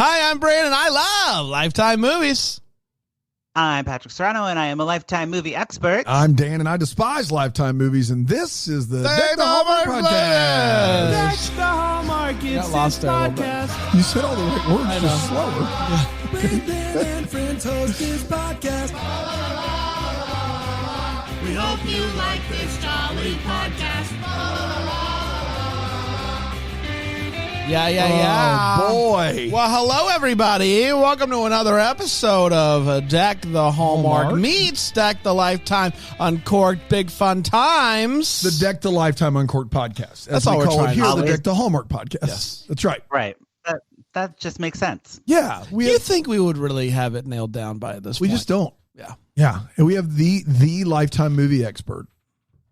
Hi, I'm Bran, and I love Lifetime movies. I'm Patrick Serrano, and I am a Lifetime movie expert. I'm Dan, and I despise Lifetime movies, and this is the Deck the Hallmark podcast. Deck the Hallmark, it's lost this there a little podcast. You said all the right words, just slower. Dan and friends host this podcast. We hope you like this jolly podcast. Yeah. Oh, boy. Well, hello, everybody. Welcome to another episode of Deck the Hallmark meets Deck the Lifetime Uncorked Big Fun Times. The Deck the Lifetime Uncorked podcast. That's all we're call it trying here, to the do. Deck the Hallmark podcast. Yes. That's right. Right. That just makes sense. Yeah. You think we would really have it nailed down by this We point? just don't. Yeah. Yeah. And we have the Lifetime movie expert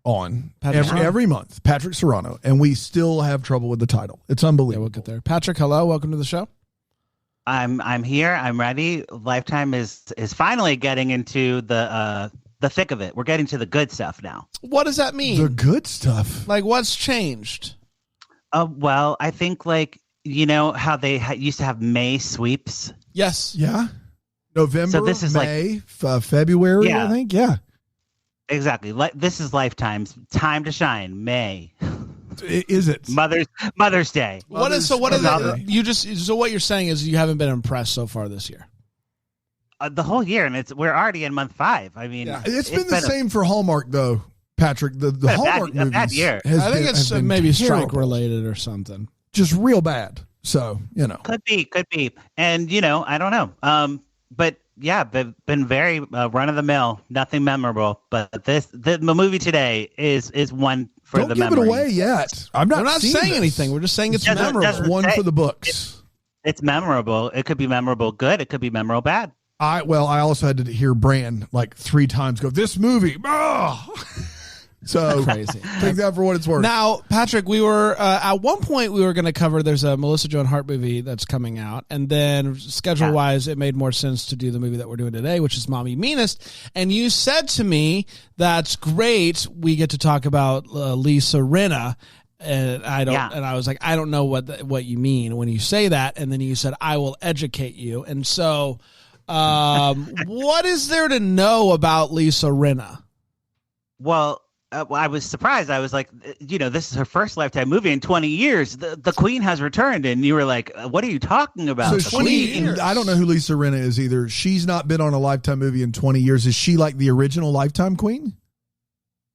on every month, Patrick Serrano, and we still have trouble with the title. It's unbelievable. Yeah, we'll get there. Patrick, hello. Welcome to the show. I'm here. I'm ready. Lifetime is finally getting into the thick of it. We're getting to the good stuff now. What does that mean? The good stuff. Like, what's changed? Well, I think you know how they used to have May sweeps. Yes. Yeah. November, So this is May, February, Yeah. I think. Yeah. Exactly. This is Lifetime's time to shine. May. Is it? Mother's Day. What is Mother's it? So what you're saying is you haven't been impressed so far this year. The whole year, and we're already in month 5. I mean, Yeah. It's been the same for Hallmark, though, Patrick. The Hallmark a bad movies year. has I think it's have been maybe strike terrible. related or something. Just real bad. So, Could be. And, I don't know. But yeah, they've been very run of the mill, nothing memorable. But the movie today is one for don't the give memories. it away yet. We're We're not seeing saying this. anything. We're just saying it's Doesn't- memorable. doesn't- One say- for the books. It's memorable. It could be memorable good. It could be memorable bad. I also had to hear Bran like 3 times go, this movie. So Crazy. take that for what it's worth. Now, Patrick, we were at one point we were going to cover. There's a Melissa Joan Hart movie that's coming out, and then schedule wise, it made more sense to do the movie that we're doing today, which is Mommy Meanest. And you said to me, "That's great. We get to talk about Lisa Rinna." And I don't. Yeah. And I was like, I don't know what you mean when you say that. And then you said, "I will educate you." And so, what is there to know about Lisa Rinna? Well, I was surprised. I was like, this is her first Lifetime movie in 20 years. The Queen has returned. And you were like, what are you talking about? So The Queen? I don't know who Lisa Rinna is either. She's not been on a Lifetime movie in 20 years. Is she like the original Lifetime Queen?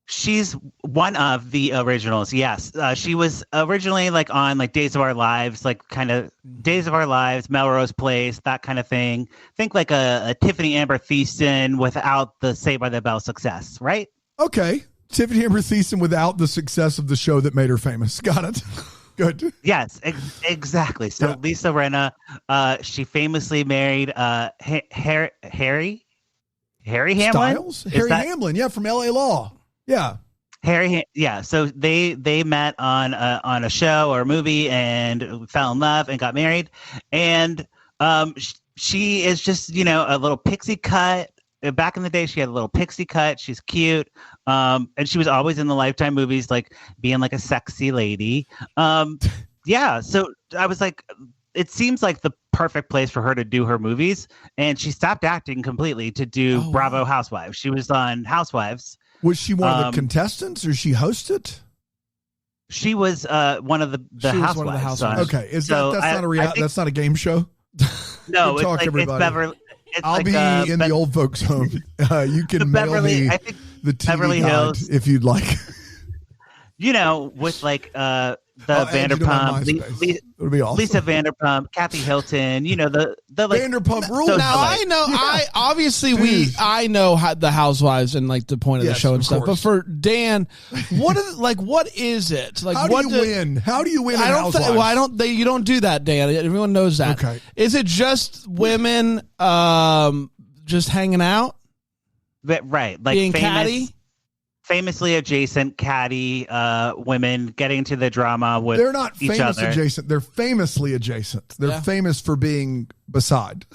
She's one of the originals. Yes. She was originally on Days of Our Lives, kind of Days of Our Lives, Melrose Place, that kind of thing. Think like a Tiffany Amber Thiessen without the Saved by the Bell success, right? Okay. Tiffany Amber Thiessen without the success of the show that made her famous. Got it. Good. Yes, exactly. So Yeah. Lisa Rinna, she famously married Harry Hamlin. Styles? Harry Hamlin, yeah, from LA Law. Yeah. Yeah. So they met on a show or a movie and fell in love and got married. And she is just a little pixie cut. Back in the day, she had a little pixie cut. She's cute. And she was always in the Lifetime movies, being a sexy lady. Yeah. So I was like, it seems like the perfect place for her to do her movies. And she stopped acting completely to do Bravo Housewives. She was on Housewives. Was she one of the contestants or she hosted? She was one of the She was Housewives. one of the Housewives. Okay. That's I think- that's not a game show? No, Good it's talk, it's everybody. Beverly. It's I'll be in the old folks home. You can mail Beverly. me I think the TV Beverly guide Hills. if you'd like. with the I'll add you to my Vanderpump, MySpace. It'll be awesome. Lisa Vanderpump, Kathy Hilton. The Vanderpump Rules. So- Now I know. I know how the Housewives and the point of the Yes, show and of stuff. course. But for Dan, what is it? How do you win? How do you win? I in don't. Housewives? You don't do that, Dan. Everyone knows that. Okay. Is it just women, just hanging out, right, being catty? famously adjacent catty women getting into the drama with They're not each famous other. adjacent. They're famously adjacent. They're Yeah. famous for being beside.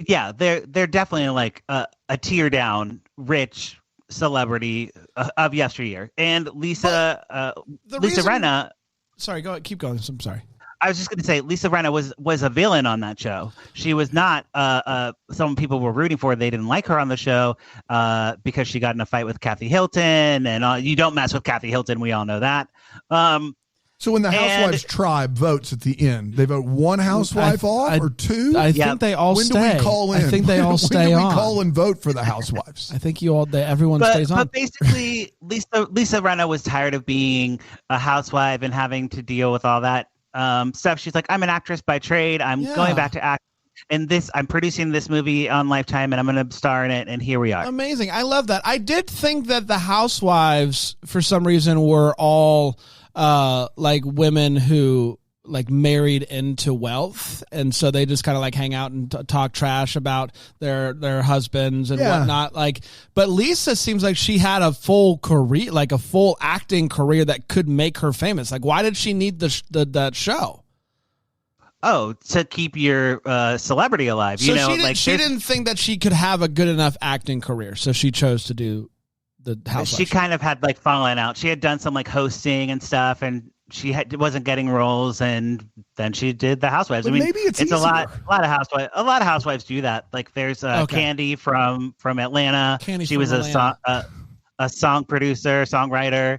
Yeah, they're definitely a tear down rich celebrity of yesteryear. And Lisa The Lisa reason- Rinna. Sorry, go ahead, keep going. I'm sorry. I was just going to say, Lisa Rinna was a villain on that show. She was not someone people were rooting for. They didn't like her on the show because she got in a fight with Kathy Hilton, and you don't mess with Kathy Hilton. We all know that. So when the Housewives tribe votes at the end, they vote one housewife off or two? I think they all when stay. When do we call in? I think they all stay on. When do we call and vote for the housewives? I think everyone stays on. But basically, Lisa Rinna was tired of being a housewife and having to deal with all that stuff. She's like, I'm an actress by trade. I'm going back to act. And I'm producing this movie on Lifetime, and I'm going to star in it. And here we are. Amazing. I love that. I did think that the housewives, for some reason, were all like women who like married into wealth, and so they just kind of like hang out and talk trash about their husbands and whatnot. Like, but Lisa seems like she had a full career, like a full acting career that could make her famous. Like, why did she need that show? Oh, to keep your celebrity alive. So she didn't think that she could have a good enough acting career, so she chose to do the Housewives. She kind of had like fallen out. She had done some like hosting and stuff, and she wasn't getting roles, and then she did the Housewives. But maybe it's a lot of housewives. A lot of housewives do that. Like there's Candy from Atlanta. She was a song producer, songwriter,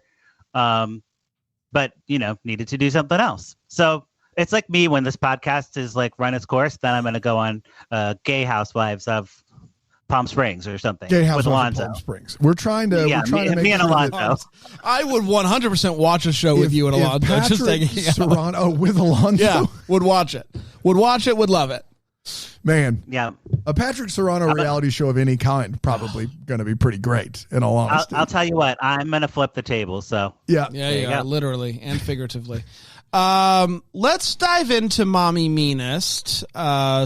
but needed to do something else. So it's like me when this podcast is like run its course, then I'm going to go on Gay Housewives of Palm Springs or something. Gay Housewives with Alonzo. of Palm Springs. We're trying to make me and Alonzo. I would 100% watch a show with you and Alonzo. Just taking Serrano with Alonzo. Yeah, would watch it. Would watch it. Would love it. Man, yeah, a Patrick Serrano reality show of any kind probably going to be pretty great. In all honesty, I'll tell you what, I'm going to flip the table. So yeah, literally and figuratively. Let's dive into Mommy Meanest,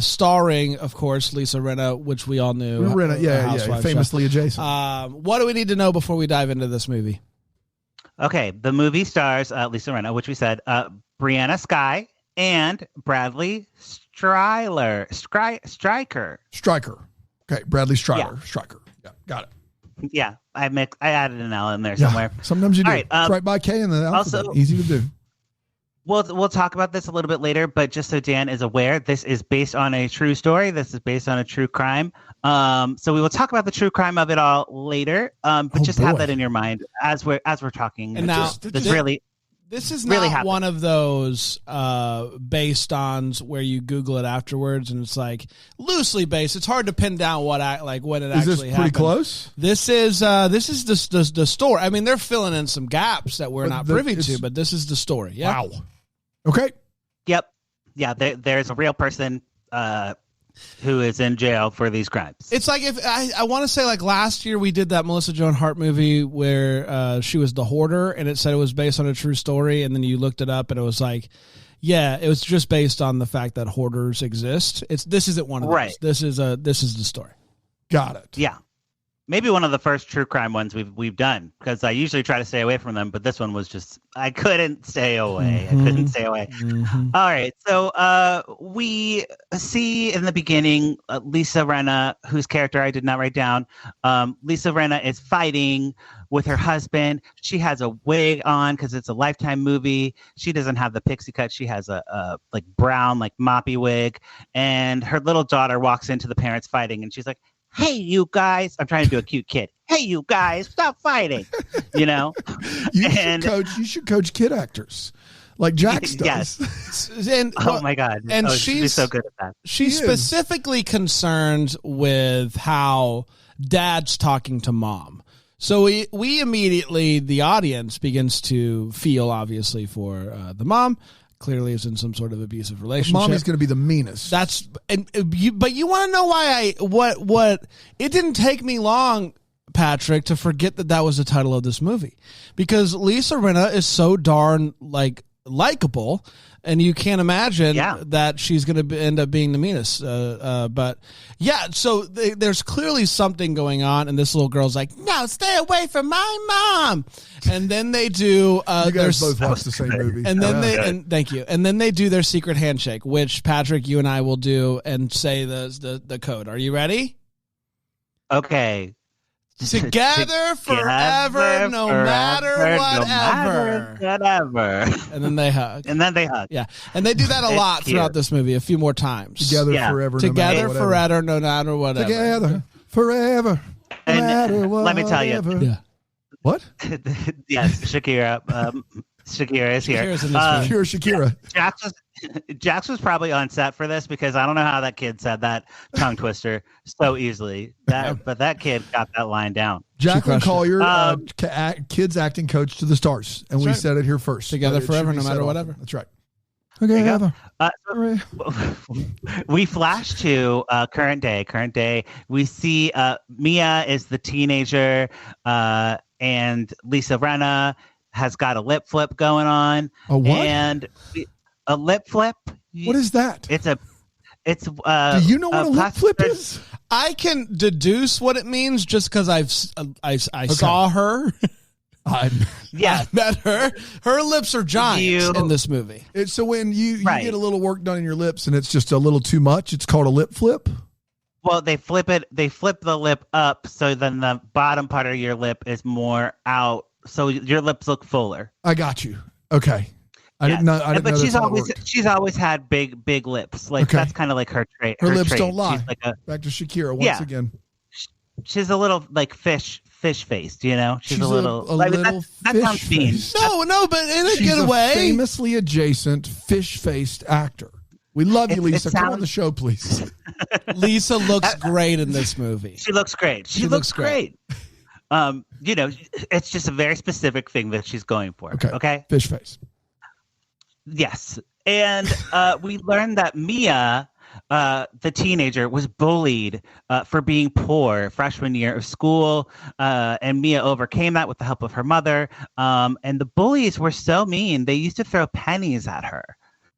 starring, of course, Lisa Rinna, which we all knew. Rinna, famously show. Adjacent. What do we need to know before we dive into this movie? Okay, the movie stars Lisa Rinna, which we said, Brianna Skye and Bradley Stryker. Okay, Bradley Stryker. Stryker. Yeah, got it. Yeah, I added an L in there somewhere. Sometimes you do. All right, it's right by K in the alphabet. Also, easy to do. We'll talk about this a little bit later, but just so Dan is aware, this is based on a true story. This is based on a true crime. So we will talk about the true crime of it all later. But have that in your mind as we're talking. And now, this is not happened. One of those based ons where you Google it afterwards and it's like loosely based. It's hard to pin down when it actually happened. Is this pretty close? This is the story. I mean, they're filling in some gaps that we're not privy to, but this is the story. Yeah. Wow. Okay. Yep. Yeah. There's a real person who is in jail for these crimes. It's like if I want to say like last year we did that Melissa Joan Hart movie where she was the hoarder and it said it was based on a true story, and then you looked it up and it was like, yeah, it was just based on the fact that hoarders exist. This isn't one of those. This is the story. Got it. Yeah. Maybe one of the first true crime ones we've done, because I usually try to stay away from them, but this one was just I couldn't stay away. Mm-hmm. All right, so we see in the beginning Lisa Rinna, whose character I did not write down. Lisa Rinna is fighting with her husband. She has a wig on because it's a Lifetime movie. She doesn't have the pixie cut. She has a like brown like moppy wig, and her little daughter walks into the parents fighting, and she's like, "Hey, you guys!" I'm trying to do a cute kid. "Hey, you guys, stop fighting!" You should coach kid actors like Jax does. Yes. Oh my God! And she's so good at that. She's specifically concerned with how dad's talking to mom. So we immediately, the audience begins to feel obviously for the mom. Clearly is in some sort of abusive relationship. Mommy's going to be the meanest. But you want to know why what it didn't take me long, Patrick, to forget that was the title of this movie, because Lisa Rinna is so darn likable, and you can't imagine that she's going to end up being the meanest. But yeah, so there's clearly something going on, and this little girl's like, "No, stay away from my mom." And then they do. You guys both watch the same movie, and then thank you. And then they do their secret handshake, which Patrick, you and I will do, and say the code. Are you ready? Okay. Together forever, no matter whatever. And then they hug. Yeah. And they do that a lot throughout this movie, a few more times. Together forever, Together forever, no matter whatever. Together forever, no matter whatever. Let me tell you. Yeah. What? Yes, Shakira. Shakira is here. Shakira's in this movie. Shakira. Jax was probably on set for this because I don't know how that kid said that tongue twister so easily. But that kid got that line down. Jacqueline Collier, kids acting coach to the stars, and we said it here first. Together forever, no matter whatever. That's right. Together. We flash to current day. We see Mia is the teenager, and Lisa Rinna has got a lip flip going on. A what? And a lip flip. What is that? Do you know what a lip flip is? I can deduce what it means just because I saw her. I met her. Her lips are giant in this movie. So when you get a little work done in your lips and it's just a little too much, it's called a lip flip? Well, they flip the lip up so then the bottom part of your lip is more out, so your lips look fuller. I got you. Okay. I didn't know. But she's always had big lips. Like that's kind of like her trait. Her lips trait. don't lie. Like back to Shakira once again. She's a little like fish faced, you know. She's a little that sounds mean. No, but in a she's good way. Famously adjacent fish faced actor. We love you, Lisa. Come on the show, please. Lisa looks great in this movie. She looks great. She looks great. It's just a very specific thing that she's going for. Okay. Fish face. Yes. And we learned that Mia, the teenager, was bullied for being poor freshman year of school. And Mia overcame that with the help of her mother. And the bullies were so mean. They used to throw pennies at her.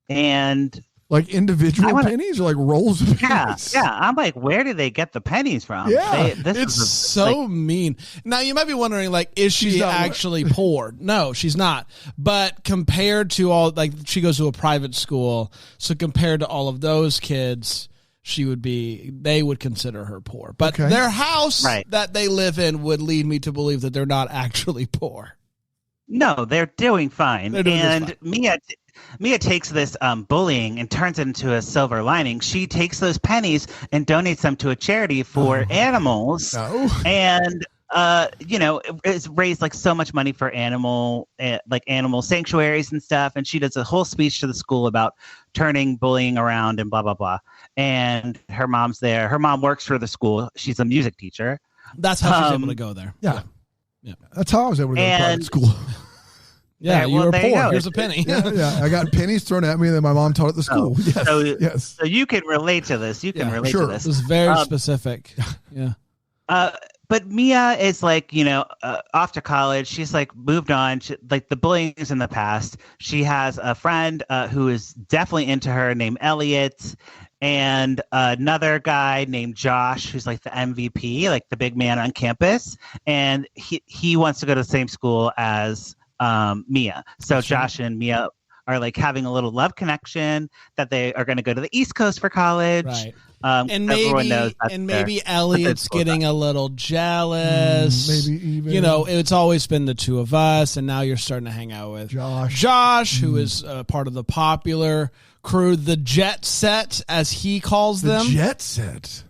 And like individual pennies or like rolls of pennies? Yeah. I'm like, where did they get the pennies from? Yeah. It's so mean. Now, you might be wondering, like, is she actually poor? No, she's not. But compared to all, like, she goes to a private school. So compared to all of those kids, they would consider her poor. But their house that they live in would lead me to believe that they're not actually poor. No, they're doing fine. They're doing and fine. Mia takes this bullying and turns it into a silver lining. She takes those pennies and donates them to a charity for animals. And, it's raised like so much money for animal sanctuaries and stuff. And she does a whole speech to the school about turning bullying around and blah, blah, blah. And her mom's there. Her mom works for the school. She's a music teacher. That's how she's able to go there. Yeah. That's how I was able to go to private school. Yeah, you were poor. Here's a penny. Yeah. I got pennies thrown at me, and then my mom taught at the school. Yes. So you can relate to this. You can relate to this. It was very specific. Yeah. But Mia is like, off to college. She's like moved on. Like the bullying is in the past. She has a friend who is definitely into her named Elliot, and another guy named Josh, who's like the MVP, like the big man on campus. And he wants to go to the same school as Mia. So Josh and Mia are like having a little love connection that they are going to go to the East Coast for college. Right. And maybe Elliot's getting a little jealous. Maybe even. It's always been the two of us, and now you're starting to hang out with Josh, who is part of the popular crew, the Jet Set, as he calls them. The Jet Set.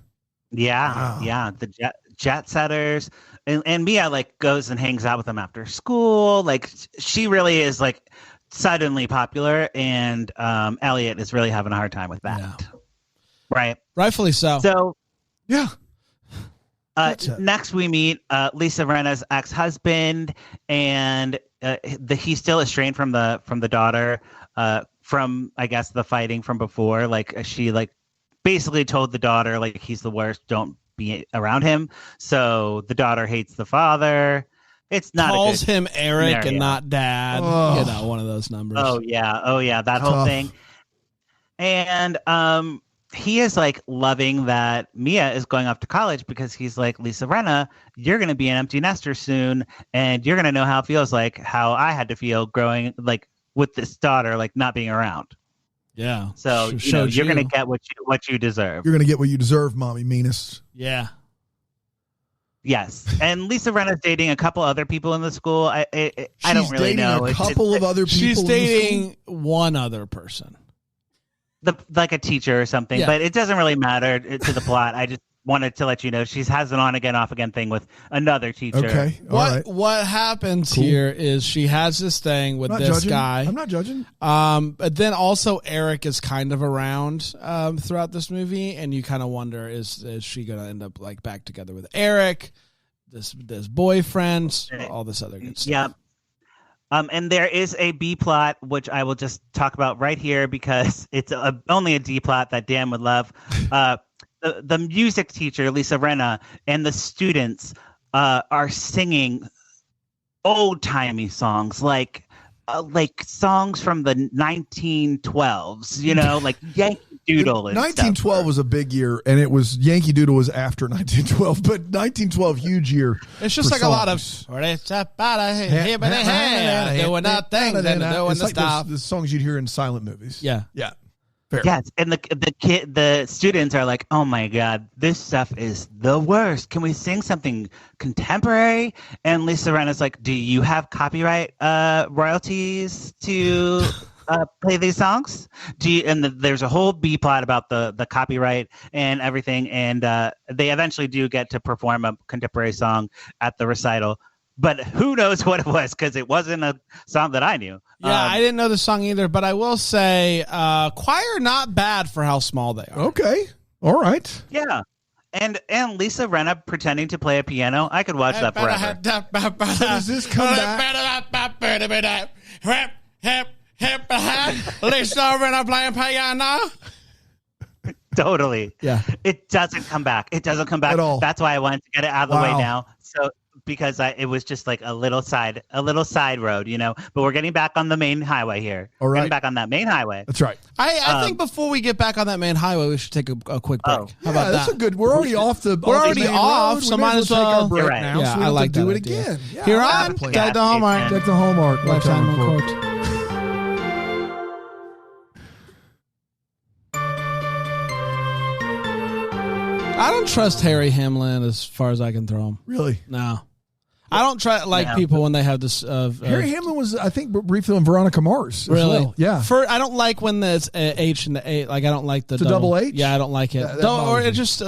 Yeah. Wow. Yeah. The jet setters. And Mia like goes and hangs out with them after school. Like she really is like suddenly popular, and Elliot is really having a hard time with that. Yeah. Right. Rightfully so. So yeah. Next we meet Lisa Rinna's ex-husband, and he's still estranged from the daughter from, I guess, the fighting from before. Like she like basically told the daughter like he's the worst, don't be around him. So the daughter hates the father. It's not calls him Eric scenario. And not Dad. One of those numbers. Oh yeah, that whole thing. And he is like loving that Mia is going off to college because he's like, Lisa Rinna, you're going to be an empty nester soon, and you're going to know how it feels like how I had to feel growing like with this daughter, like not being around. Yeah. So you're going to get what you deserve. You're going to get what you deserve, Mommy Meanest. Yeah. Yes, and Lisa Rinna's dating a couple other people in the school. I don't really know. A couple of other people. She's dating one other person, like a teacher or something. Yeah. But it doesn't really matter to the plot. I just wanted to let you know she has an on again, off again thing with another teacher. Okay, all right. What happens here is she has this thing with this guy. I'm not judging. But then also Eric is kind of around throughout this movie, and you kind of wonder is she going to end up like back together with Eric, this boyfriend, all this other good stuff. Yeah. And there is a B plot, which I will just talk about right here because it's only a D plot that Dan would love. The music teacher, Lisa Rinna, and the students are singing old-timey songs, like songs from the 1912s, you know, like Yankee Doodle. And 1912 stuff. was a big year, and it was Yankee Doodle was after 1912, but 1912 huge year. It's just like songs. a lot of doing nothing, then doing the stuff. The songs you'd hear in silent movies. Yeah. Fair. Yes, and the students are like, "Oh my god, this stuff is the worst. Can we sing something contemporary?" And Lisa Rinna's like, "Do you have copyright royalties to play these songs? Do you?" And there's a whole B plot about the copyright and everything, and they eventually do get to perform a contemporary song at the recital. But who knows what it was, because it wasn't a song that I knew. Yeah, I didn't know the song either, but I will say choir not bad for how small they are. Okay. All right. Yeah. And Lisa Rinna pretending to play a piano, I could watch that forever. So does this come back? Lisa Rinna playing piano. Totally. Yeah. It doesn't come back. It doesn't come back At all. That's why I wanted to get it out of the way Wow. now. So because it was just like a little side road, you know. But we're getting back on the main highway here. All right. We're getting back on that main highway. That's right. I think before we get back on that main highway, we should take a quick break. Oh. How about that's that? a good. We're already off the. We're already main off, road. so We might as take our well- break You're right. now. Yeah, so we I don't like have to do that it idea. again. Yeah, Here I on like that. Deck the Hallmark. Yeah. Deck the Hallmark. Lifetime Lifetime Movie. I don't trust Harry Hamlin as far as I can throw him. Really? No. I don't try people when they have this. Harry Hamlin was, I think, briefly on Veronica Mars. as Really? well. Yeah. I don't like when there's a H in the A. Like I don't like the It's a double H? Yeah, I don't like it. That Or bothers it me. just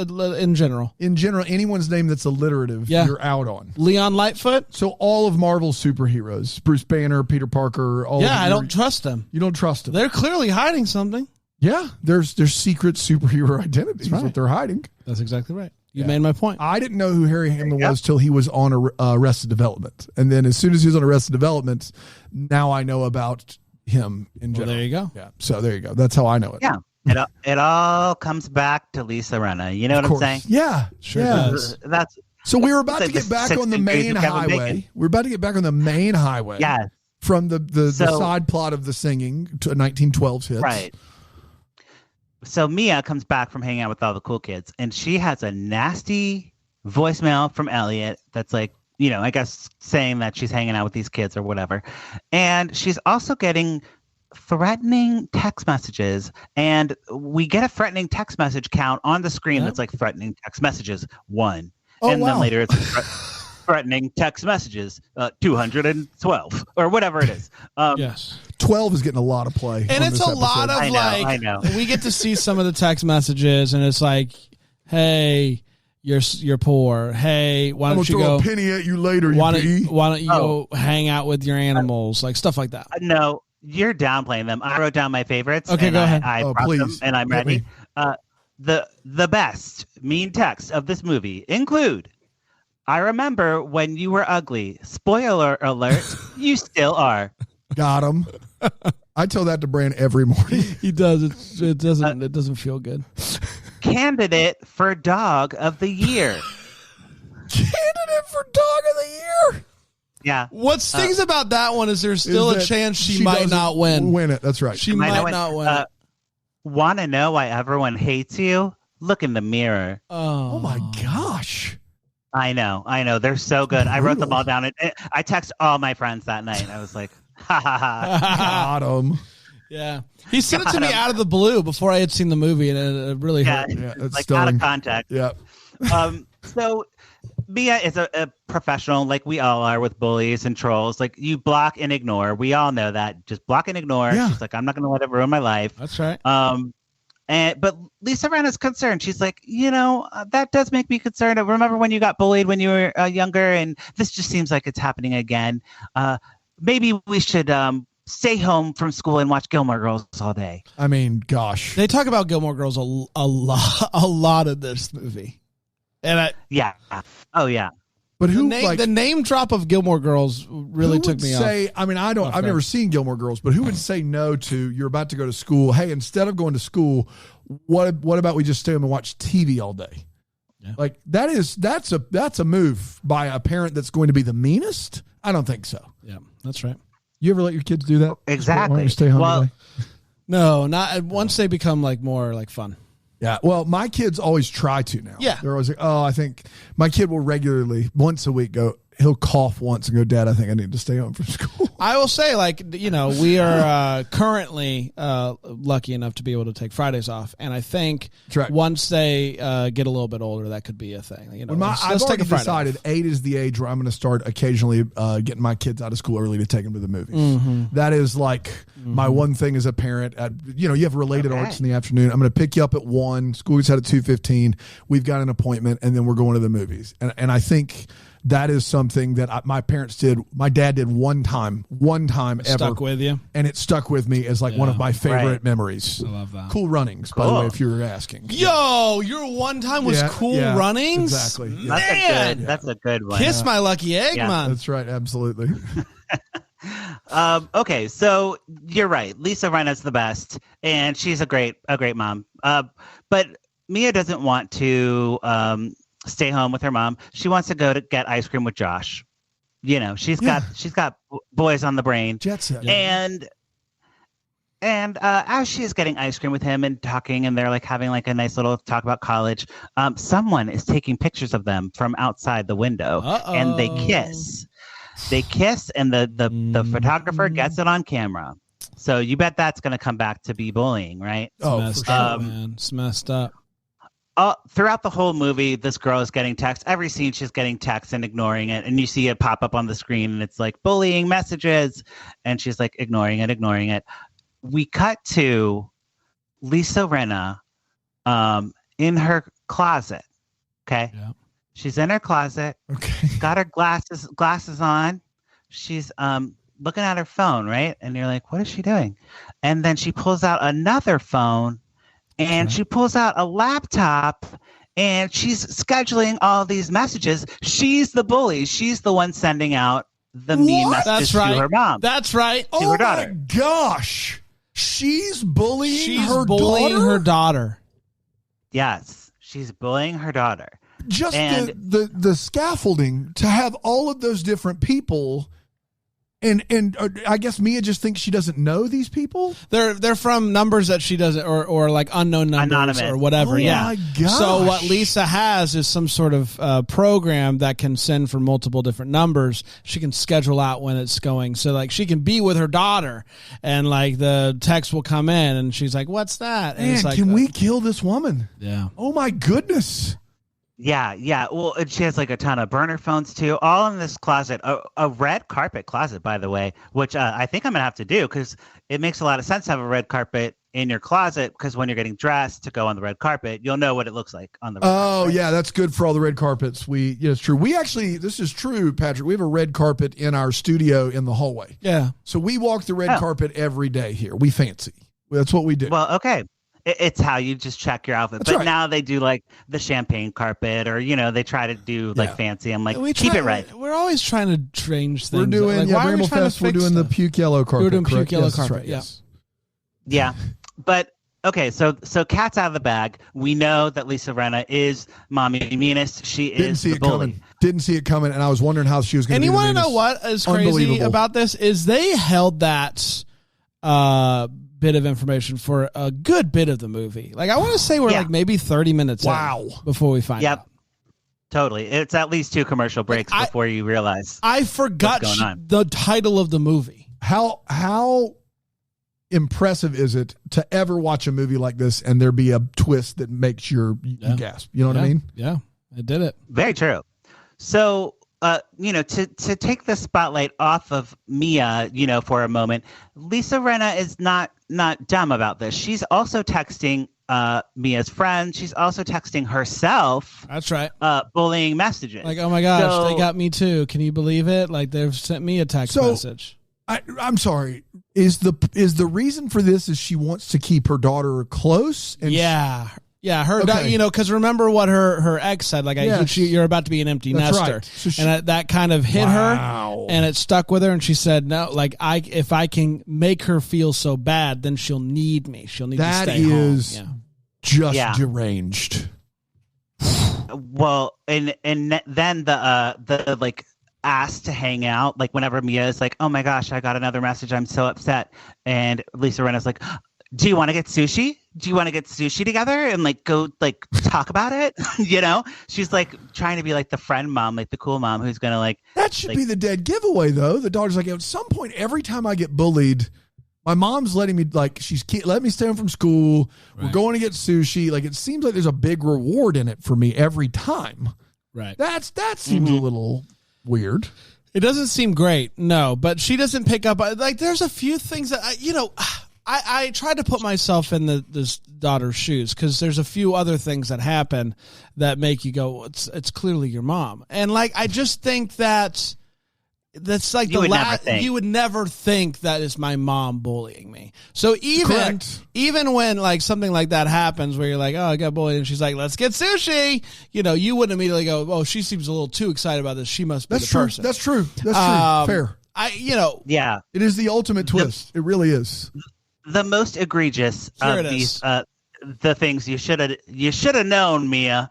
in general. In general, anyone's name that's alliterative, Yeah. you're out on. Leon Lightfoot. So all of Marvel's superheroes, Bruce Banner, Peter Parker, all of Yeah, them, I don't trust them. You don't trust them. They're clearly hiding something. Yeah, there's secret superhero identities. That's right. what they're hiding. That's exactly right. You made my point. I didn't know who Harry Hamlin was till he was on Arrested Development, and then as soon as he was on Arrested Development, now I know about him in Well, general. there you go. Yeah, so there you go. That's how I know it. Yeah. It all comes back to Lisa Rinna. You know what Of course. I'm saying? Yeah, Sure yeah. does. That's So we were about It's to like get the back on the 60 days main of Kevin highway. Bacon. We're about to get back on the main highway. yeah, From the So- side plot of the singing to 1912's hits. right. So Mia comes back from hanging out with all the cool kids, and she has a nasty voicemail from Elliot that's like, you know, I guess saying that she's hanging out with these kids or whatever. And she's also getting threatening text messages, and we get a threatening text message count on the screen that's like threatening text messages 1. Oh, and then wow. later it's threatening text messages 212 or whatever it is. Yes. 12 is getting a lot of play. And on it's this a lot episode. of I know. we get to see some of the text messages, and it's like, hey, you're poor. Hey, why I'm don't gonna you throw go? a penny at you later. Why you don't you go hang out with your animals, like stuff like that. No, you're downplaying them. I wrote down my favorites. Okay, and go ahead. I Oh, brought them, please. and I'm Hit ready. me. The best mean texts of this movie include, I remember when you were ugly. Spoiler alert, you still are. Got him. I tell that to Bran every morning. He does. It doesn't feel good. Candidate for dog of the year. Candidate for dog of the year. Yeah. What stings about that one is there's still Is a that chance she might doesn't not win. Win it. That's right. She Might might win. not win. Want to know why everyone hates you? Look in the mirror. Oh my gosh. I know. They're so good. I wrote them all down. I texted all my friends that night. I was like, ha ha ha. Got him. Yeah, he sent it to me out of the blue before I had seen the movie, and it really Yeah, hurt. Yeah, that's like out stunning. of context. Yeah. So Mia is a professional, like we all are with bullies and trolls. Like, you block and ignore. We all know that. Just block and ignore. Yeah. She's like, I'm not going to let it ruin my life. That's right. But Lisa Rinna's concerned. She's like, that does make me concerned. I remember when you got bullied when you were younger, and this just seems like it's happening again. Maybe we should stay home from school and watch Gilmore Girls all day. I mean, gosh. They talk about Gilmore Girls a lot in this movie. And yeah. Oh, yeah. But the name drop of Gilmore Girls really took me off. I mean, I've never seen Gilmore Girls, but who would say no to, you're about to go to school. Hey, instead of going to school, what about we just stay home and watch TV all day? Yeah. Like, that's a move by a parent that's going to be the meanest. I don't think so. Yeah, that's right. You ever let your kids do that? Exactly. Why don't you stay home today? No, not once they become like more like fun. Yeah, well, my kids always try to now. Yeah. They're always like, I think my kid will regularly, once a week, he'll cough once and go, Dad, I think I need to stay home from school. I will say, we are currently lucky enough to be able to take Fridays off. And I think once they get a little bit older, that could be a thing. I've already decided 8 is the age where I'm going to start occasionally getting my kids out of school early to take them to the movies. Mm-hmm. That is like my one thing as a parent. You have related arts in the afternoon. I'm going to pick you up at 1. School gets out at 2:15. We've got an appointment, and then we're going to the movies. And I think that is something that my parents did. My dad did one time ever. Stuck with you? And it stuck with me as one of my favorite memories. I love that. Cool Runnings, by the way, if you were asking. Yo, your one time was Cool Runnings? Exactly. Man! That's a good one. Kiss my lucky egg, man. That's right, absolutely. Okay, so you're right. Lisa Rinna's the best, and she's a great mom. But Mia doesn't want to stay home with her mom. She wants to go to get ice cream with Josh. She's got boys on the brain. Jet set. And as she is getting ice cream with him and talking, and they're like having like a nice little talk about college, someone is taking pictures of them from outside the window. And they kiss. And the photographer gets it on camera. So you bet that's going to come back to be bullying, right? It's messed up, man. It's messed up. Throughout the whole movie, this girl is getting text. Every scene, she's getting text and ignoring it. And you see it pop up on the screen, and it's like bullying messages. And she's like ignoring it. We cut to Lisa Rinna in her closet. Okay. Yeah. She's in her closet. Okay. Got her glasses on. She's looking at her phone, right? And you're like, what is she doing? And then she pulls out another phone. And she pulls out a laptop, and she's scheduling all these messages. She's the bully. She's the one sending out the mean messages to her mom. That's right. To her daughter. My gosh. She's bullying her daughter. Yes. She's bullying her daughter. Just the scaffolding to have all of those different people. And I guess Mia just thinks she doesn't know these people. They're from numbers that she doesn't, or like unknown numbers, anonymous, or whatever. My gosh. So what Lisa has is some sort of program that can send for multiple different numbers. She can schedule out when it's going. So like she can be with her daughter, and like the text will come in, and she's like, "What's that?" And it's like, can we kill this woman? Yeah. Oh my goodness. Yeah. Well, and she has like a ton of burner phones too, all in this closet, a red carpet closet, by the way, which I think I'm going to have to do because it makes a lot of sense to have a red carpet in your closet because when you're getting dressed to go on the red carpet, you'll know what it looks like on the red carpet. Yeah, that's good for all the red carpets. It's true. We actually, this is true, Patrick, we have a red carpet in our studio in the hallway. Yeah. So we walk the red carpet every day here. We fancy. That's what we do. Well, okay. It's how you just check your outfit. That's but right. now they do like the champagne carpet or, they try to do like fancy. I'm like, keep it right. We're always trying to change things. We're doing, Bramble Fest, we're doing the puke yellow carpet. We're doing puke yellow Yes, carpet, right, yes. Yeah. But, okay, so cat's out of the bag. We know that Lisa Rinna is Mommy Meanest. She is the bully. Didn't see it coming, and I was wondering how she was going to be the And you want to meanest. know what is crazy about this? Is they held that bit of information for a good bit of the movie. Like I want to say we're like maybe 30 minutes in before we find out. Totally. It's at least 2 commercial breaks before you realize I forgot the title of the movie. How impressive is it to ever watch a movie like this and there be a twist that makes you gasp? You know what I mean? Yeah, it did it. Very true. So, to take the spotlight off of Mia, for a moment, Lisa Rinna is not dumb about this. She's also texting Mia's friend. She's also texting herself. That's right. Bullying messages. Like, oh my gosh, they got me too. Can you believe it? Like, they've sent me a text message. I'm sorry. Is the reason for this is she wants to keep her daughter close? And Yeah, her, because remember what her ex said, like, you're about to be an empty nester. Right. So and that kind of hit her, and it stuck with her, and she said, no, like, if I can make her feel so bad, then she'll need me. She'll need to stay home. That is just deranged. Well, and then the like, asked to hang out, like, whenever Mia is like, oh my gosh, I got another message, I'm so upset, and Lisa Rinna's like, do you want to get sushi? Do you want to get sushi together and like go like talk about it? She's like trying to be like the friend mom, like the cool mom who's gonna like. That should be the dead giveaway, though. The daughter's like, at some point, every time I get bullied, my mom's letting me she's letting me stay home from school. Right. We're going to get sushi. Like, it seems like there's a big reward in it for me every time. Right. That seems a little weird. It doesn't seem great, no. But she doesn't pick up. Like, there's a few things that I tried to put myself in this daughter's shoes, because there's a few other things that happen that make you go, it's clearly your mom. And like, I just think that's like you would never think that is my mom bullying me. So even when like something like that happens where you're like, oh, I got bullied, and she's like, let's get sushi, you wouldn't immediately go, oh, she seems a little too excited about this, she must be the person. That's true. Fair. It is the ultimate twist. It really is. The most egregious of these the things you should have known, Mia.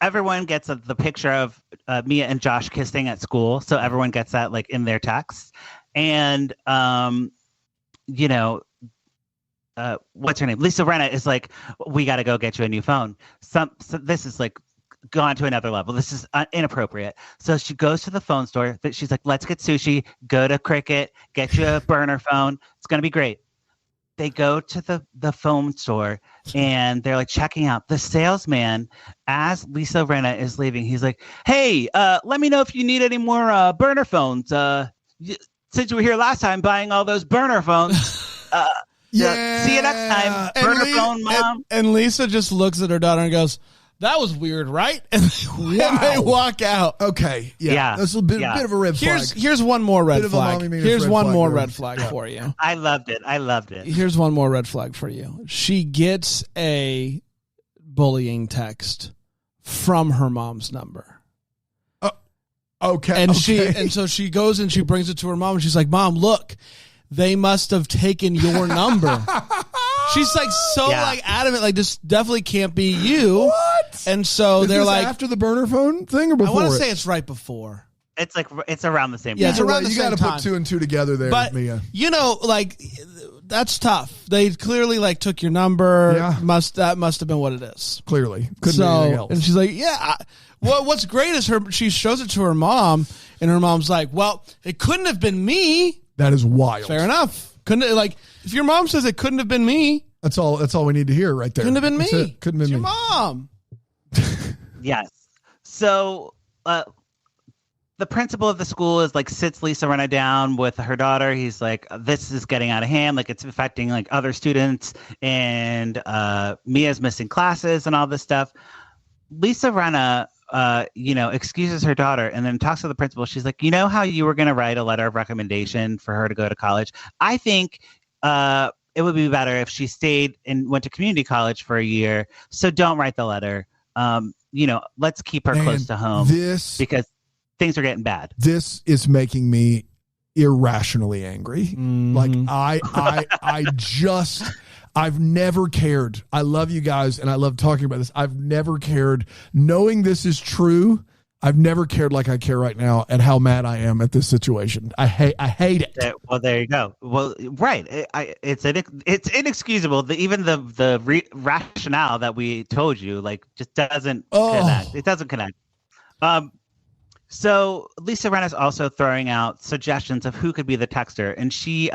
Everyone gets the picture of Mia and Josh kissing at school, so everyone gets that like in their texts. And what's her name? Lisa Rinna is like, we got to go get you a new phone. So this is like gone to another level. This is inappropriate. So she goes to the phone store. She's like, let's get sushi, go to Cricket, get you a burner phone. It's going to be great. They go to the phone store, and they're like checking out. The salesman, as Lisa Rinna is leaving, he's like, hey, let me know if you need any more burner phones. Since you were here last time buying all those burner phones. See you next time. Burner phone, Mom. And Lisa just looks at her daughter and goes, that was weird, right? And they walk out. Okay. Yeah. That's a bit of a red flag. Here's one more red flag. Here's one more red flag for you. I loved it. Here's one more red flag for you. She gets a bullying text from her mom's number. Okay. And so she goes and she brings it to her mom, and she's like, Mom, look, they must have taken your number. She's like like adamant, like this definitely can't be you. What? And so they're like, after the burner phone thing or before? I want to say it's right before. It's like it's around the same time. Yeah, it's around the same time. You got to put two and two together there, but, Mia. Like that's tough. They clearly like took your number. Yeah. That must have been what it is. Clearly. Couldn't be anything else. And she's like, yeah. What's great is she shows it to her mom, and her mom's like, well, it couldn't have been me. That is wild. Fair enough. Couldn't if your mom says it couldn't have been me. That's all we need to hear right there. Couldn't have been me. Couldn't have been your mom. Yes. So the principal of the school is like sits Lisa Rinna down with her daughter. He's like, this is getting out of hand. Like, it's affecting like other students, and Mia's missing classes and all this stuff. Lisa Rinna excuses her daughter and then talks to the principal. She's like, how you were going to write a letter of recommendation for her to go to college? I think it would be better if she stayed and went to community college for a year. So don't write the letter. Let's keep her close to home because things are getting bad. This is making me irrationally angry. Mm-hmm. Like I've never cared. I love you guys and I love talking about this. I've never cared. Knowing this is true, I've never cared like I care right now at how mad I am at this situation. I hate it. Well, there you go. Well, right. It's inexcusable. Even the rationale that we told you, like, just doesn't connect. It doesn't connect. So Lisa Rinna is also throwing out suggestions of who could be the texter, and she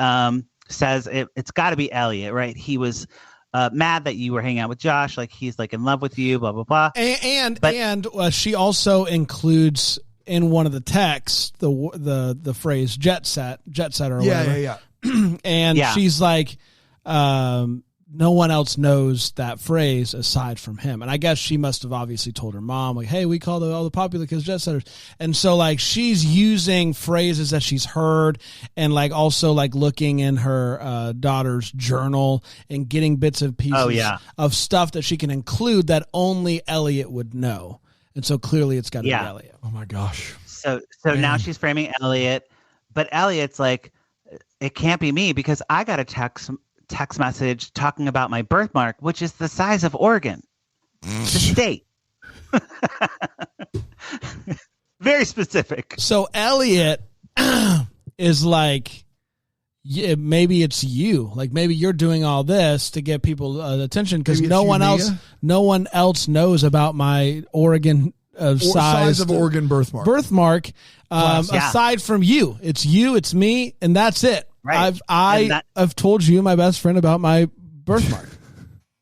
says it's got to be Elliot, right? He was mad that you were hanging out with Josh. Like he's like in love with you, blah, blah, blah. And she also includes in one of the texts the phrase jet set or whatever. Yeah. And she's like, no one else knows that phrase aside from him. And I guess she must have obviously told her mom, like, hey, we call all the popular kids jet setters. And so like she's using phrases that she's heard and like also like looking in her daughter's journal and getting bits and pieces of stuff that she can include that only Elliot would know. And so clearly it's got to be Elliot. Oh my gosh. So now she's framing Elliot, but Elliot's like, it can't be me because I got a text message talking about my birthmark, which is the size of Oregon, the state. Very specific. So Elliot is like, yeah, maybe it's you. Like maybe you're doing all this to get people attention because no one else knows about my Oregon size of Oregon birthmark. Aside from you, it's me, and that's it. Right. I've told you, my best friend, about my birthmark.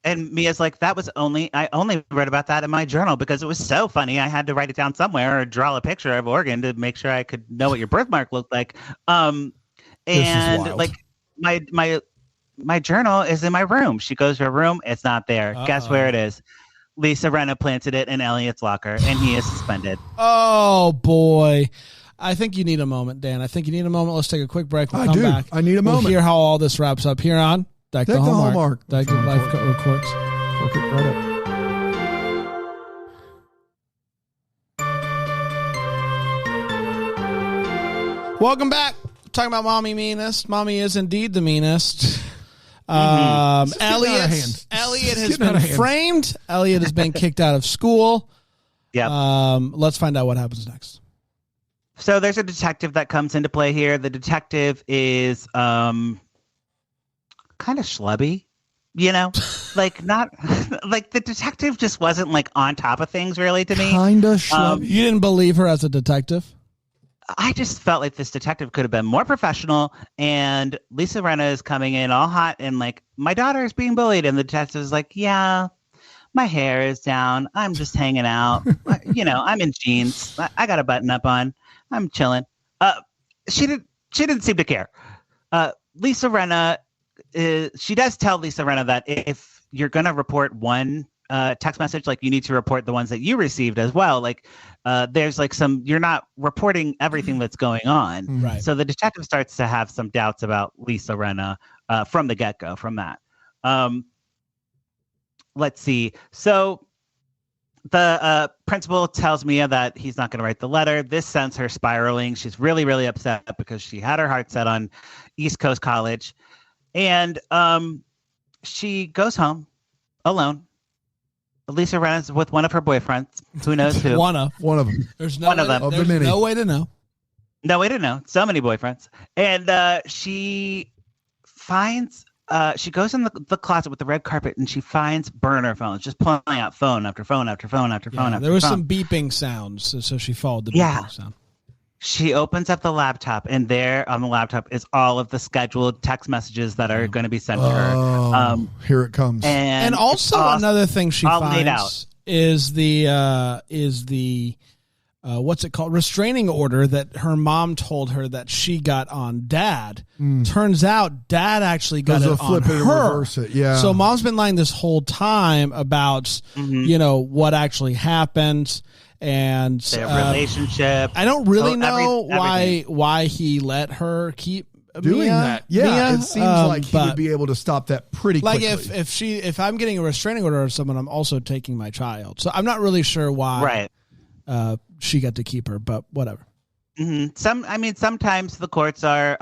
And Mia's like, I only read about that in my journal because it was so funny. I had to write it down somewhere or draw a picture of Oregon to make sure I could know what your birthmark looked like. And like my journal is in my room. She goes to her room. It's not there. Guess where it is? Lisa Rinna planted it in Elliot's locker, and he is suspended. Oh, boy. I think you need a moment, Dan. I think you need a moment. Let's take a quick break. We'll come back. I need a moment. We'll hear how all this wraps up here on Deck the Hallmark. Deck the Life Corks. Cork it right up. Welcome back. Talking about Mommy Meanest. Mommy is indeed the meanest. Elliot has been framed. Elliot has been kicked out of school. Yeah. Let's find out what happens next. So there's a detective that comes into play here. The detective is kind of schlubby, you know, like not like the detective just wasn't like on top of things really to me. Kind of schlubby. You didn't believe her as a detective? I just felt like this detective could have been more professional, and Lisa Rinna is coming in all hot and like, my daughter is being bullied, and the detective is like, yeah, my hair is down. I'm just hanging out. You know, I'm in jeans. I got a button up on. I'm chilling. She didn't seem to care. Lisa Rinna, she does tell Lisa Rinna that if you're going to report one text message, like you need to report the ones that you received as well. Like there's like you're not reporting everything that's going on. Right. So the detective starts to have some doubts about Lisa Rinna from the get-go from that. Let's see. So the principal tells Mia that he's not going to write the letter. This sends her spiraling. She's really, really upset because she had her heart set on East Coast College. And she goes home alone. Lisa Rinna's with one of her boyfriends. Who knows who? One of them. There's one of them. There's no way to know. No way to know. So many boyfriends. And she finds... she goes in the closet with the red carpet and she finds burner phones, just pulling out phone after phone after phone after phone after phone. There was some beeping sounds, so she followed the beeping sound. She opens up the laptop, and there on the laptop is all of the scheduled text messages that are going to be sent to her. Here it comes. And also another thing she finds is the what's it called? Restraining order that her mom told her that she got on Dad. Turns out Dad actually got it on her. Yeah. So Mom's been lying this whole time about, you know, what actually happened and their relationship. I don't really know why he let her keep doing that. Yeah. It seems like he would be able to stop that pretty quickly. Like if I'm getting a restraining order of someone, I'm also taking my child. So I'm not really sure why. Right. She got to keep her, but whatever. Mm-hmm. Sometimes the courts are,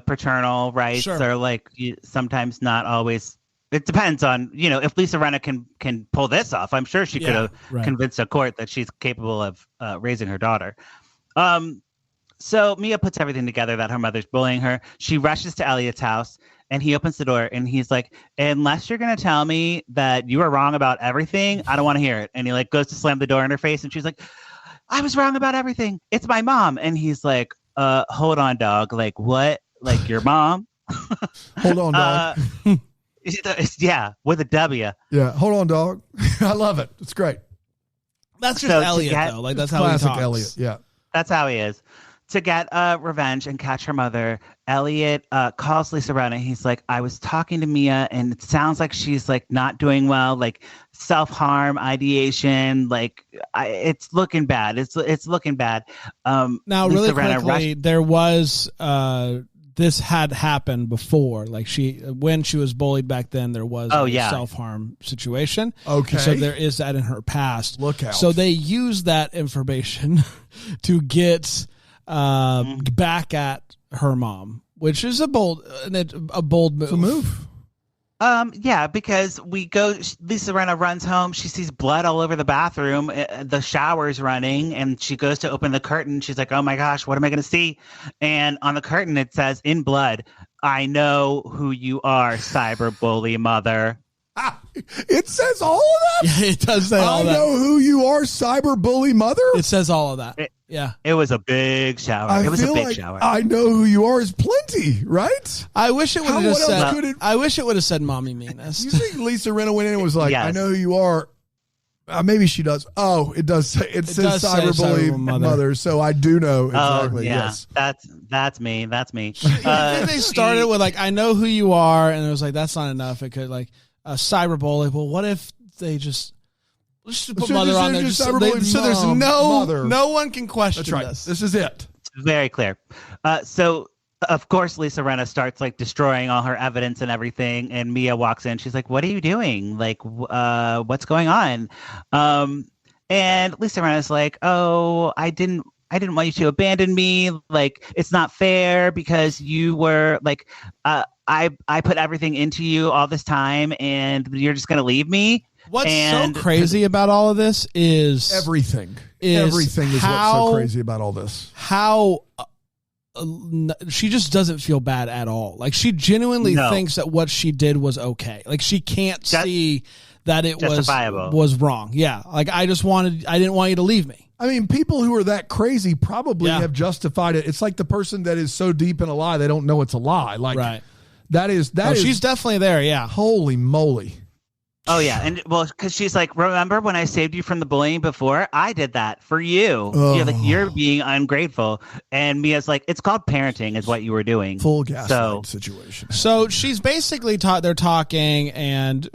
paternal rights are like sometimes not always. It depends on, if Lisa Rinna can pull this off. I'm sure she could have convinced a court that she's capable of raising her daughter. So Mia puts everything together that her mother's bullying her. She rushes to Elliot's house. And he opens the door and he's like, unless you're going to tell me that you were wrong about everything, I don't want to hear it. And he like goes to slam the door in her face. And she's like, I was wrong about everything. It's my mom. And he's like, hold on, dog. Like what? Like your mom? Hold on, dog. Yeah, with a W. Yeah, hold on, dog. I love it. It's great. That's just So Elliot, though. Like, that's how he Classic talks. Elliot. Yeah. That's how he is. To get revenge and catch her mother, Elliot calls Lisa Rinna. He's like, I was talking to Mia, and it sounds like she's like not doing well, like self-harm, ideation, like it's looking bad. It's looking bad. Now, Lisa really Rinna quickly, there was this had happened before. Like when she was bullied back then, there was a self-harm situation. Okay. So there is that in her past. Look out. So they use that information to get back at her mom, which is a bold move. It's a move. Yeah, because Lisa Rinna runs home. She sees blood all over the bathroom. The shower's running, and she goes to open the curtain. She's like, oh my gosh, what am I going to see? And on the curtain, it says in blood, I know who you are, cyber bully mother. It says all of that? Yeah, it does say all that. I know who you are, cyber bully mother? It says all of that. Yeah. It was a big shower. It was a big shower. I know who you are is plenty, right? I wish it would have just said. I wish it would have said "Mommy Meanest." You think Lisa Rinna went in and was like, Yes. "I know who you are." Maybe she does. Oh, it does say it says cyber bully mother, so I do know exactly. Oh, yeah. Yes, that's me. That's me. They started with like, "I know who you are," and it was like, "That's not enough." It could like a cyber bully. Well, what if they just let's just put mother on there, so there's no one can question that's right. this. This is it. It's very clear. So of course Lisa Rinna starts like destroying all her evidence and everything, and Mia walks in. She's like, what are you doing? Like what's going on? And Lisa Rinna's like, oh, I didn't want you to abandon me. Like, it's not fair because you were like, I put everything into you all this time, and you're just gonna leave me. What's so crazy about all of this is everything is what's so crazy about all this. How she just doesn't feel bad at all. Like, she genuinely thinks that what she did was okay. Like, she can't see that it was wrong. Yeah. Like, I didn't want you to leave me. I mean, people who are that crazy probably have justified it. It's like the person that is so deep in a lie they don't know it's a lie. Like, right. That is she's definitely there. Yeah. Holy moly. Oh yeah, and well, because she's like, remember when I saved you from the bullying before? I did that for you. You're being ungrateful. And Mia's like, it's called parenting, is what you were doing. Full gaslight situation. So she's basically they're talking, and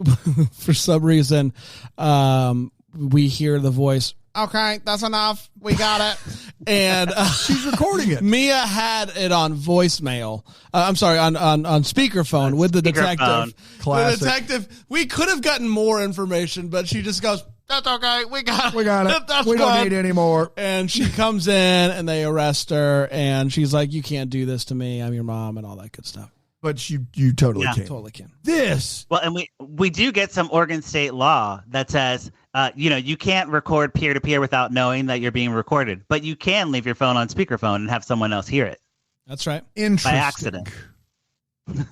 for some reason, we hear the voice. Okay, that's enough. We got it. And she's recording it. Mia had it on voicemail. I'm sorry, on speakerphone with the detective. Classic. The detective. We could have gotten more information, but she just goes, "That's okay. We got it. We got it. That's we don't need any more." And she comes in, and they arrest her, and she's like, "You can't do this to me. I'm your mom," and all that good stuff. But you totally can. Totally can. Well, and we do get some Oregon state law that says, you can't record peer-to-peer without knowing that you're being recorded, but you can leave your phone on speakerphone and have someone else hear it. That's right. By accident.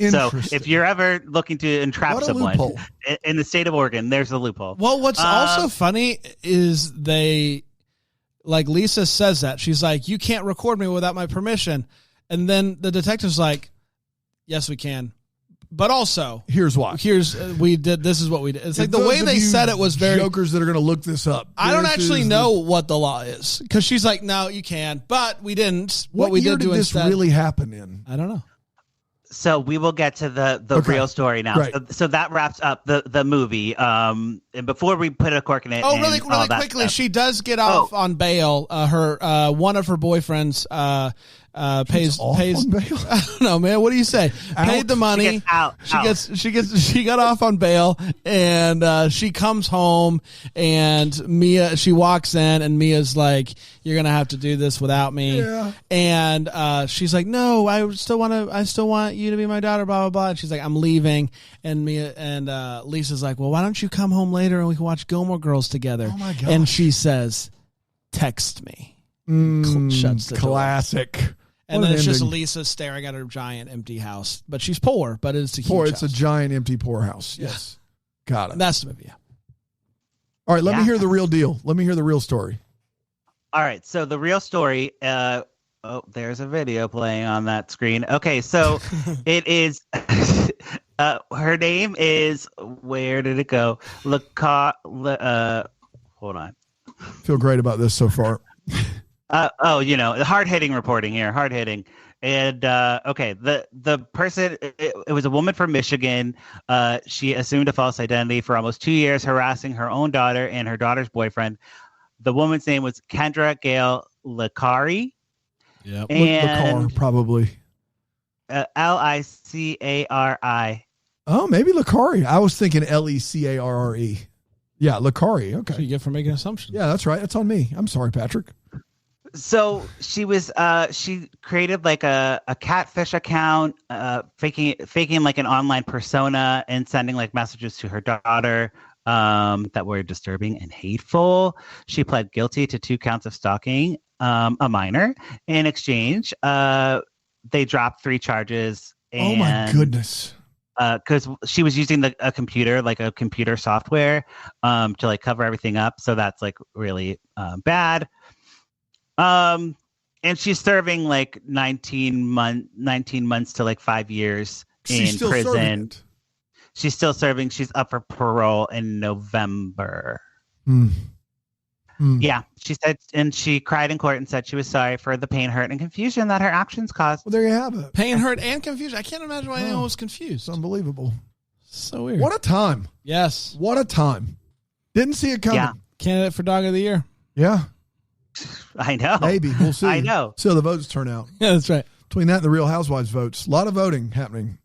So if you're ever looking to entrap someone in the state of Oregon, there's a loophole. Well, what's also funny is Lisa says that. She's like, you can't record me without my permission. And then the detective's like, yes, we can. But also, here's why. This is what we did. It's like the way they said it was very jokers that are going to look this up. I don't actually know what the law is, because she's like, no, you can, but we didn't. What we year did this really happen in? I don't know. So we will get to the real story now. Right. So that wraps up the movie. And before we put a cork in it, really quickly, she does get off on bail. Her one of her boyfriends pays on bail? I don't know, man. What do you say? Paid the money. She got off on bail, and she comes home, and she walks in, and Mia's like, you're gonna have to do this without me. Yeah. And she's like, no, I still want you to be my daughter, blah blah blah. And she's like, I'm leaving. And Mia and Lisa's like, well, why don't you come home later and we can watch Gilmore Girls together? Oh my gosh. And she says, text me. Shuts the door. Classic. And then it's just Lisa staring at her giant empty house. But she's poor, but it's a huge house. It's a giant empty poorhouse. Yes. Got it. That's the movie. Yeah. All right, let me hear the real deal. Let me hear the real story. All right, so the real story, there's a video playing on that screen. Okay, so it is her her name is, where did it go? Hold on. Feel great about this so far. Hard-hitting reporting here, hard-hitting. And okay, the person, it was a woman from Michigan. She assumed a false identity for almost 2 years, harassing her own daughter and her daughter's boyfriend. The woman's name was Kendra Gale Licari. Yeah, Licar, probably. Licari. Oh, maybe Licari. I was thinking Lecarre. Yeah, Licari. Okay. So you get for making assumptions. Yeah, that's right. That's on me. I'm sorry, Patrick. So she was she created like a catfish account, faking like an online persona and sending like messages to her daughter that were disturbing and hateful. She pled guilty to 2 counts of stalking a minor. In exchange, they dropped 3 charges. And, oh my goodness. Because she was using a computer, like a computer software, to like cover everything up. So that's like really bad. And she's serving like 19 months to like 5 years in prison. She's still serving. She's up for parole in November. Yeah, she said, and she cried in court and said she was sorry for the pain, hurt, and confusion that her actions caused. Well, there you have it. Pain, hurt, and confusion. I can't imagine why anyone was confused. It's unbelievable. So weird. What a time. Yes. What a time. Didn't see it coming. Yeah. Candidate for Dog of the Year. Yeah. I know. Maybe. We'll see. I know. See how the votes turn out. Yeah, that's right. Between that and the Real Housewives votes, a lot of voting happening.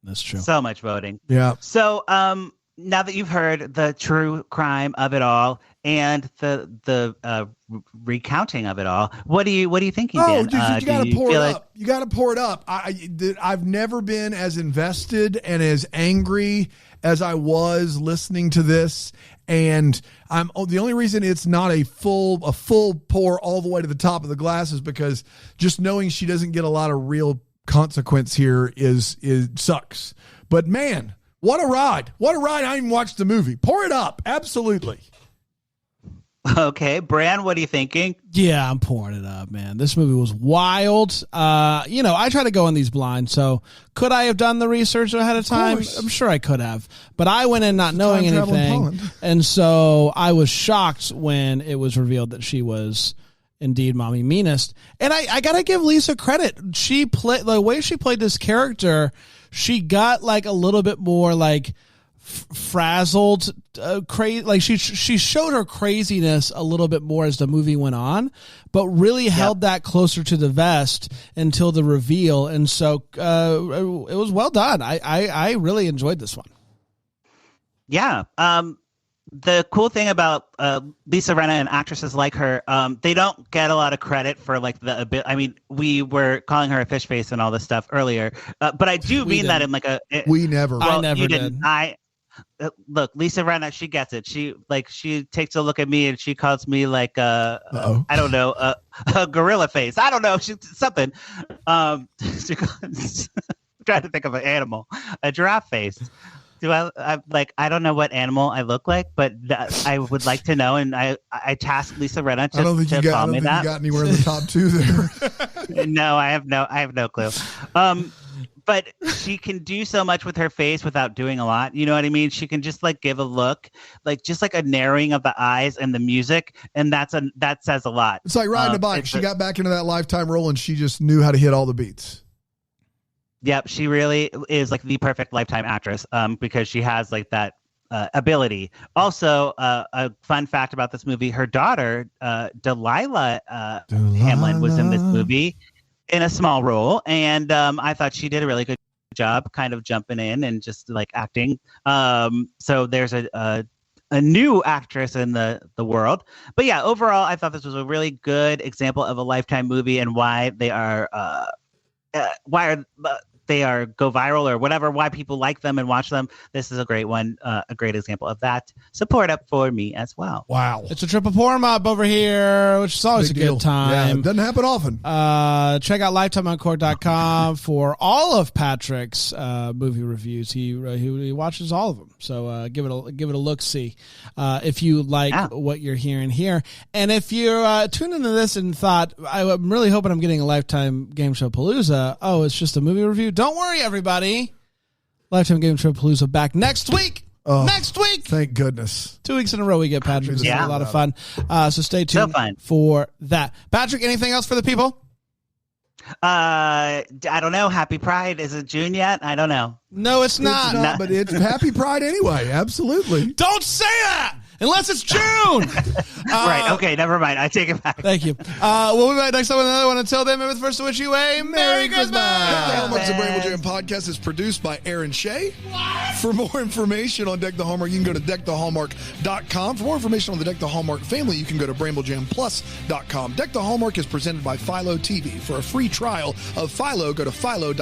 That's true. So much voting. Yeah. So now that you've heard the true crime of it all and the recounting of it all, what are you thinking, Dan? Dude, you got to pour it up. You got to pour it up. I've never been as invested and as angry as I was listening to this. And the only reason it's not a full pour all the way to the top of the glass is because just knowing she doesn't get a lot of real consequence here is sucks. But man, what a ride. What a ride. I even watched the movie. Pour it up. Absolutely. Okay, Bran, what are you thinking? Yeah, I'm pouring it up, man. This movie was wild. I try to go in these blind, so could I have done the research ahead of time? I'm sure I could have. But I went in not knowing anything, and so I was shocked when it was revealed that she was indeed Mommy Meanest. And I got to give Lisa credit. She played the way she played this character, she got like a little bit more like frazzled, crazy. Like she showed her craziness a little bit more as the movie went on, but really held that closer to the vest until the reveal. And so it was well done. I really enjoyed this one. Yeah. The cool thing about Lisa Rinna and actresses like her, they don't get a lot of credit for like we were calling her a fish face and all this stuff earlier, but I do mean that in like we never. I never did. Look, Lisa Rinna, she gets it. She takes a look at me and she calls me like I don't know, a gorilla face. I don't know, something. I'm trying to think of an animal, a giraffe face. I don't know what animal I look like, but I would like to know, and I tasked Lisa Rinna to call me that. You got anywhere in the top 2 there. No, I have no clue. But she can do so much with her face without doing a lot. You know what I mean? She can just like give a look, like just like a narrowing of the eyes and the music, and that says a lot. It's like riding a bike. She got back into that Lifetime role, and she just knew how to hit all the beats. Yep, she really is like the perfect Lifetime actress because she has like that ability. Also, a fun fact about this movie, her daughter, Delilah Hamlin, was in this movie in a small role. And I thought she did a really good job kind of jumping in and just like acting. So there's a new actress in the world. But yeah, overall, I thought this was a really good example of a Lifetime movie and why they are go viral or whatever, why people like them and watch them. This is a great one, a great example of that. Support up for me as well. Wow. It's a triple pour 'em up over here, which is always Big a deal. good time. Yeah, it doesn't happen often. Check out lifetimeoncourt.com for all of Patrick's movie reviews. He watches all of them. So give it a look see if you like what you're hearing here. And if you're tuned into this and thought, I'm really hoping I'm getting a Lifetime Game Show Palooza. Oh, it's just a movie review. Don't worry, everybody. Lifetime Game Show Palooza back next week. Oh, next week. Thank goodness. 2 weeks in a row we get Patrick. It's a lot of fun. So stay tuned for that. Patrick, anything else for the people? I don't know. Happy Pride. Is it June yet? I don't know. No, it's not. But it's Happy Pride anyway. Absolutely. Don't say that unless it's June. Right. Okay. Never mind. I take it back. Thank you. We'll be back next time with another one. Until then, remember the first to wish you a Merry Christmas. The Hallmark's of Bramble Jam podcast is produced by Erin Shea. For more information on Deck the Hallmark, you can go to deckthehallmark.com. For more information on the Deck the Hallmark family, you can go to bramblejamplus.com. Deck the Hallmark is presented by Philo TV. For a free trial of Philo, go to philo.tv/DTH.